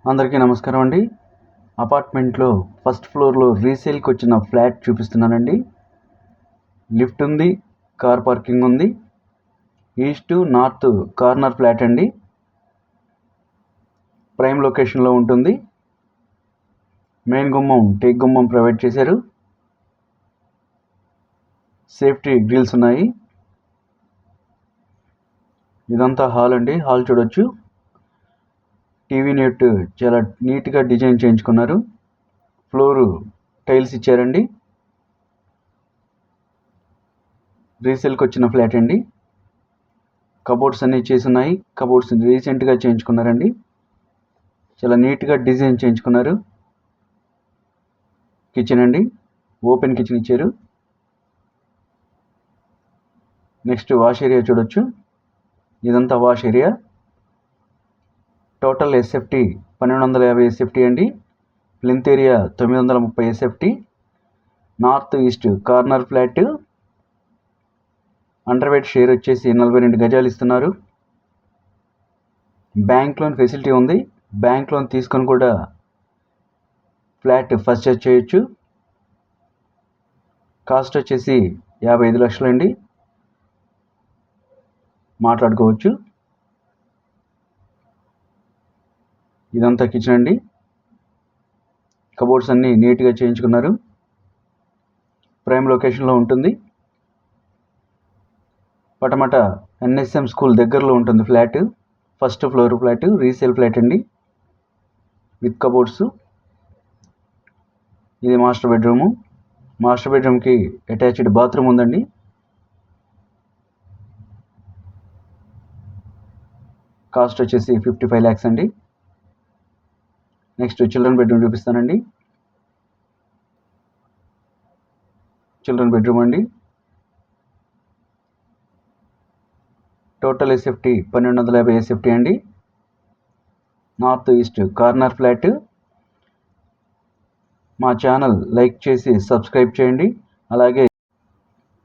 అందరికీ నమస్కారం అండి. అపార్ట్మెంట్లో ఫస్ట్ ఫ్లోర్లో రీసేల్కి వచ్చిన ఫ్లాట్ చూపిస్తున్నానండి. లిఫ్ట్ ఉంది, కార్ పార్కింగ్ ఉంది. ఈస్ట్ నార్త్ కార్నర్ ఫ్లాట్ అండి. ప్రైమ్ లొకేషన్లో ఉంటుంది. మెయిన్ గుమ్మం టేక్ గుమ్మం ప్రొవైడ్ చేశారు. సేఫ్టీ గ్రిల్స్ ఉన్నాయి. ఇదంతా హాల్ అండి. హాల్ చూడొచ్చు. టీవీ నెట్ చాలా నీట్గా డిజైన్ చేయించుకున్నారు. ఫ్లోరు టైల్స్ ఇచ్చారండి. రీసేల్కి వచ్చిన ఫ్లాట్ అండి. కబోర్డ్స్ అన్నీ చేసున్నాయి. కబోర్డ్స్ రీసెంట్గా చేయించుకున్నారండి. చాలా నీట్గా డిజైన్ చేయించుకున్నారు. కిచెన్ అండి, ఓపెన్ కిచెన్ ఇచ్చారు. నెక్స్ట్ వాష్ ఏరియా చూడొచ్చు. ఇదంతా wash area. Total SFT 1250 SFT అండి. Plinth area 930 SFT. North east corner flat. Undivided share వచ్చేసి 42 గజాలు ఇస్తున్నారు. బ్యాంక్ లోన్ ఫెసిలిటీ ఉంది. బ్యాంక్ లోన్ తీసుకొని కూడా ఫ్లాట్ పర్చేజ్ చేయొచ్చు. కాస్ట్ వచ్చేసి 55 లక్షలు అండి. మాట్లాడుకోవచ్చు. ఇదంతా కిచెన్ అండి. కబోర్డ్స్ అన్నీ నీట్గా చేయించుకున్నారు. ప్రైమ్ లొకేషన్లో ఉంటుంది. పటమట ఎన్ఎస్ఎం స్కూల్ దగ్గరలో ఉంటుంది flat. First floor flat, resale flat అండి, విత్ కబోర్డ్స్. ఇది మాస్టర్ బెడ్రూము. మాస్టర్ బెడ్రూమ్కి అటాచ్డ్ బాత్రూమ్ ఉందండి. కాస్ట్ వచ్చేసి 55 lakhs అండి. నెక్స్ట్ చిల్డ్రన్ బెడ్రూమ్ చూపిస్తానండి. చిల్డ్రన్ బెడ్రూమ్ అండి. టోటల్ ఎస్ఎఫ్టీ 1250 ఎస్ఎఫ్టీ అండి. North east corner flat. మా ఛానల్ లైక్ చేసి సబ్స్క్రైబ్ చేయండి. అలాగే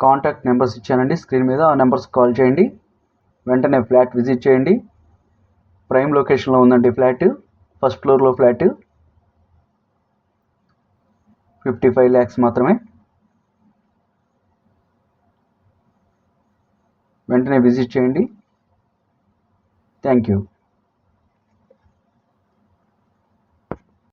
కాంటాక్ట్ నెంబర్స్ ఇచ్చానండి స్క్రీన్ మీద. ఆ నెంబర్స్ కాల్ చేయండి. వెంటనే ఫ్లాట్ విజిట్ చేయండి. ప్రైమ్ లొకేషన్లో ఉందండి ఫ్లాట్. ఫస్ట్ ఫ్లోర్లో ఫ్లాట్. 55 lakhs మాత్రమే. వెంటనే విజిట్ చేయండి. Thank you.